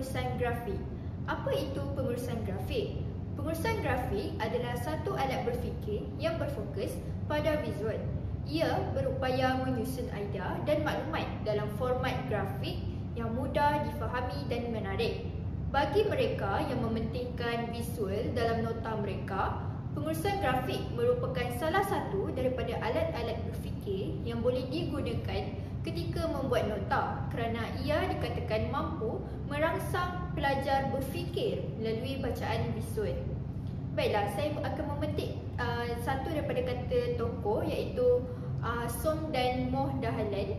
pengurusan grafik. Apa itu pengurusan grafik? Pengurusan grafik adalah satu alat berfikir yang berfokus pada visual. Ia berupaya menyusun idea dan maklumat dalam format grafik yang mudah difahami dan menarik. Bagi mereka yang mementingkan visual dalam nota mereka, pengurusan grafik merupakan salah satu daripada alat-alat berfikir yang boleh digunakan ketika membuat nota kerana ia dikatakan mampu merangsang pelajar berfikir melalui bacaan visual. Baiklah, saya akan memetik satu daripada kata tokoh iaitu Song dan Moh Dahlan,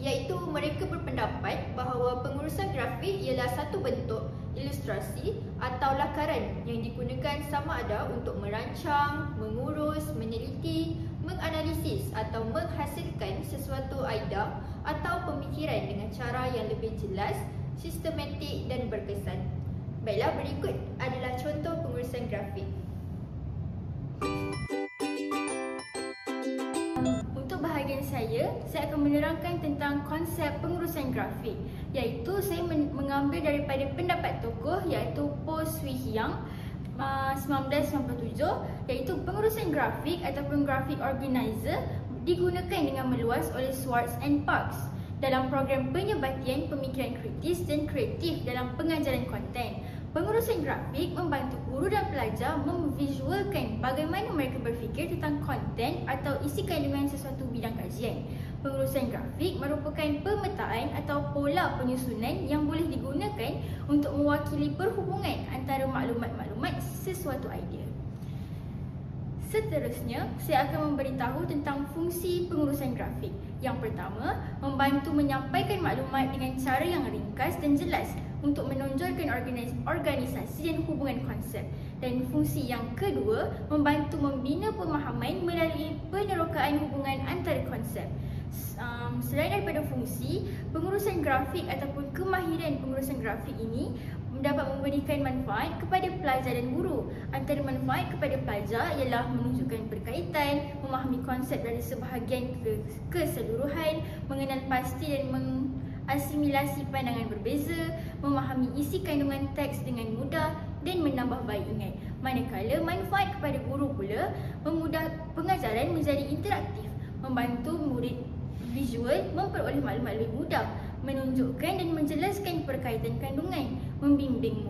iaitu mereka berpendapat bahawa pengurusan grafik ialah satu bentuk ilustrasi atau lakaran yang digunakan sama ada untuk merancang, mengurus, meneliti, menganalisis atau menghasilkan sesuatu idea atau pemikiran dengan cara yang lebih jelas, sistematik dan berkesan. Baiklah, berikut adalah contoh pengurusan grafik. Untuk bahagian saya akan menerangkan tentang konsep pengurusan grafik, iaitu saya mengambil daripada pendapat tokoh iaitu Po Swee Hyang 1997, iaitu pengurusan grafik ataupun graphic organizer digunakan dengan meluas oleh Swartz and Parks dalam program penyebatian pemikiran kritis dan kreatif dalam pengajaran konten. Pengurusan grafik membantu guru dan pelajar memvisualkan bagaimana mereka berfikir tentang konten atau isi kandungan sesuatu bidang kajian. Pengurusan grafik merupakan pemetaan atau pola penyusunan yang boleh digunakan untuk mewakili perhubungan antara maklumat-maklumat sesuatu idea. Seterusnya, saya akan memberitahu tentang fungsi pengurusan grafik. Yang pertama, membantu menyampaikan maklumat dengan cara yang ringkas dan jelas untuk menonjolkan organisasi dan hubungan konsep. Dan fungsi yang kedua, membantu membina pemahaman melalui penerokaan hubungan antara konsep. Selain daripada fungsi, pengurusan grafik ataupun kemahiran pengurusan grafik ini dapat memberikan manfaat kepada pelajar dan guru. Antara manfaat kepada pelajar ialah menunjukkan berkaitan, memahami konsep dari sebahagian keseluruhan, mengenal pasti dan mengasimilasi pandangan berbeza, memahami isi kandungan teks dengan mudah dan menambah baik ingat. Manakala manfaat kepada guru pula memudah pengajaran menjadi interaktif, membantu murid visual memperoleh maklumat lebih mudah, menunjukkan dan menjelaskan berkaitan kandungan, membimbing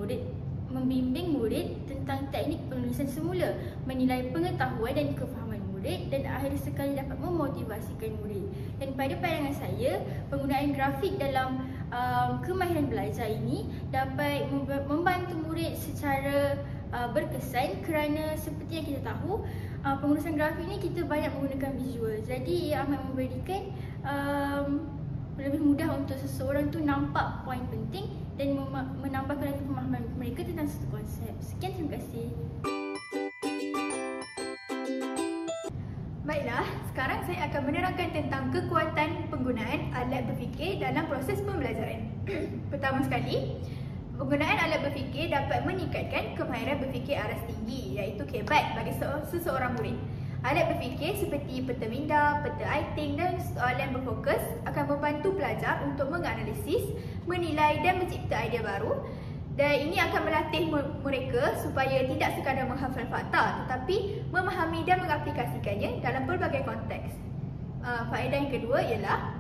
murid tentang teknik penulisan semula, menilai pengetahuan dan kefahaman murid dan akhir sekali dapat memotivasikan murid. Dan pada pandangan saya, penggunaan grafik dalam kemahiran belajar ini dapat membantu murid secara berkesan kerana seperti yang kita tahu, pengurusan grafik ini kita banyak menggunakan visual. Jadi ia amat memberikan lebih mudah untuk seseorang tu nampak poin penting dan menambahkan lagi pemahaman mereka tentang satu konsep. Sekian, terima kasih. Baiklah, sekarang saya akan menerangkan tentang kekuatan penggunaan alat berfikir dalam proses pembelajaran. Pertama sekali, penggunaan alat berfikir dapat meningkatkan kemahiran berfikir aras tinggi, iaitu kebat bagi seseorang murid. Alat berfikir seperti peta minda, peta iting dan soalan berfokus akan membantu pelajar untuk menganalisis, menilai dan mencipta idea baru. Dan ini akan melatih mereka supaya tidak sekadar menghafal fakta tetapi memahami dan mengaplikasikannya dalam pelbagai konteks. Faedah yang kedua ialah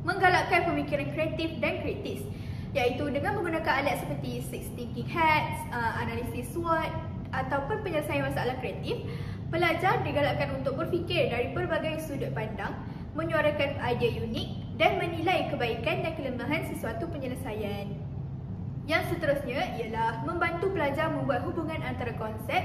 menggalakkan pemikiran kreatif dan kritis, iaitu dengan menggunakan alat seperti Six Thinking Hats, analisis SWOT ataupun penyelesaian masalah kreatif, pelajar digalakkan untuk berfikir dari pelbagai sudut pandang, menyuarakan idea unik dan menilai kebaikan dan kelemahan sesuatu penyelesaian. Yang seterusnya ialah membantu pelajar membuat hubungan antara konsep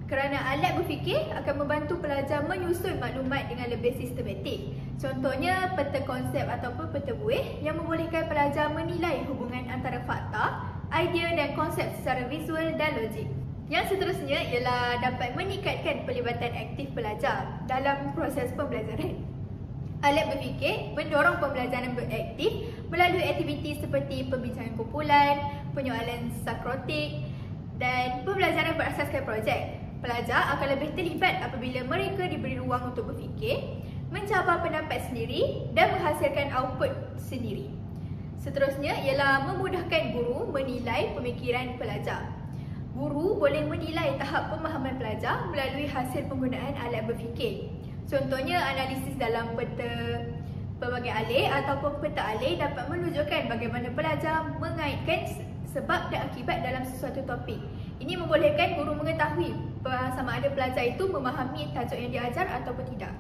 kerana alat berfikir akan membantu pelajar menyusun maklumat dengan lebih sistematik. Contohnya peta konsep ataupun peta buih yang membolehkan pelajar menilai hubungan antara fakta, idea dan konsep secara visual dan logik. Yang seterusnya ialah dapat meningkatkan pelibatan aktif pelajar dalam proses pembelajaran. Alat berfikir mendorong pembelajaran beraktif melalui aktiviti seperti perbincangan kumpulan, penyoalan sakrotik dan pembelajaran berasaskan projek. Pelajar akan lebih terlibat apabila mereka diberi ruang untuk berfikir, mencabar pendapat sendiri dan menghasilkan output sendiri. Seterusnya ialah memudahkan guru menilai pemikiran pelajar. Guru boleh menilai tahap pemahaman pelajar melalui hasil penggunaan alat berfikir. Contohnya, analisis dalam peta pelbagai alih ataupun peta alih dapat menunjukkan bagaimana pelajar mengaitkan sebab dan akibat dalam sesuatu topik. Ini membolehkan guru mengetahui sama ada pelajar itu memahami tajuk yang diajar ataupun tidak.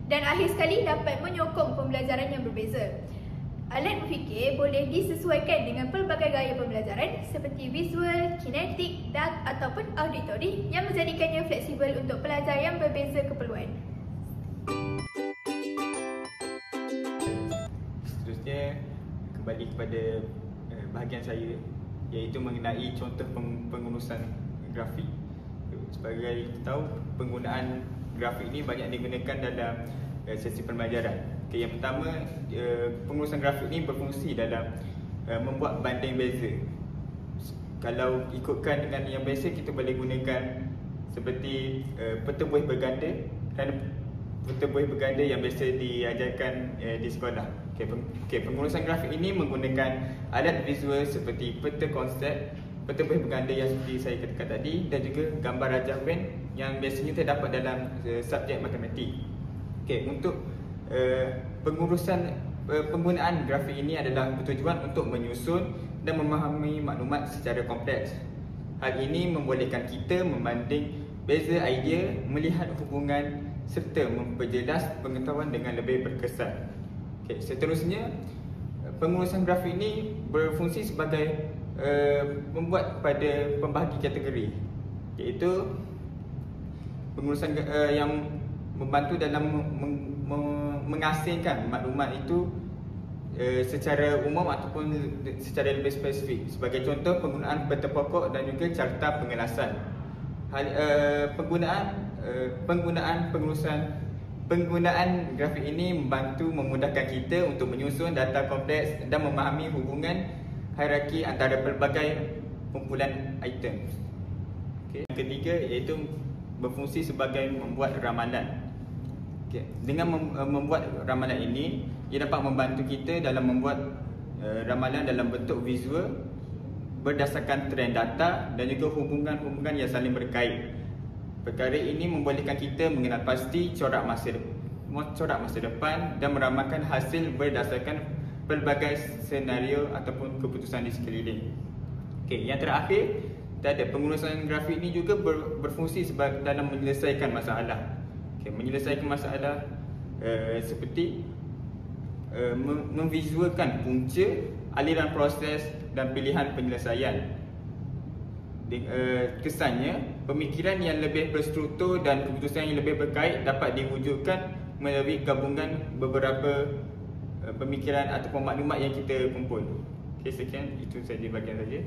Dan akhir sekali, dapat menyokong pembelajaran yang berbeza. Alat berfikir boleh disesuaikan dengan pelbagai gaya pembelajaran seperti visual, kinetik, dan ataupun auditori yang menjadikannya fleksibel untuk pelajar yang berbeza keperluan. Seterusnya, kembali kepada bahagian saya, iaitu mengenai contoh pengurusan grafik. Sebagai kita tahu, penggunaan grafik ini banyak digunakan dalam sesi pembelajaran. Yang pertama, pengurusan grafik ini berfungsi dalam membuat banding beza. Kalau ikutkan dengan yang biasa, kita boleh gunakan seperti peta buih berganda dan peta buih berganda yang biasa diajarkan di sekolah. Pengurusan grafik ini menggunakan alat visual seperti peta konsep, peta buih berganda yang seperti saya katakan tadi, dan juga gambar rajah band yang biasanya terdapat dalam subjek matematik. Untuk penggunaan grafik ini adalah bertujuan untuk menyusun dan memahami maklumat secara kompleks. Hal ini membolehkan kita membanding beza idea, melihat hubungan serta memperjelas pengetahuan dengan lebih berkesan. Seterusnya, pengurusan grafik ini berfungsi sebagai membuat pada pembahagi kategori, iaitu pengurusan yang membantu dalam mengasingkan maklumat itu secara umum ataupun secara lebih spesifik. Sebagai contoh, penggunaan peta pokok dan juga carta pengelasan. Penggunaan grafik ini membantu memudahkan kita untuk menyusun data kompleks dan memahami hubungan hierarki antara pelbagai kumpulan item. Yang ketiga, iaitu berfungsi sebagai membuat ramalan. Dengan membuat ramalan ini, ia dapat membantu kita dalam membuat ramalan dalam bentuk visual berdasarkan trend data dan juga hubungan-hubungan yang saling berkait. Perkara ini membolehkan kita mengenal pasti corak masa depan dan meramalkan hasil berdasarkan pelbagai senario ataupun keputusan di sekeliling. Yang terakhir, pengurusan grafik ini juga berfungsi dalam menyelesaikan masalah. Menyelesaikan masalah seperti memvisualkan punca, aliran proses dan pilihan penyelesaian. Kesannya, pemikiran yang lebih berstruktur dan keputusan yang lebih berkait dapat diwujudkan melalui gabungan beberapa pemikiran ataupun maklumat yang kita kumpul. Sekian, itu saja bahagian saja.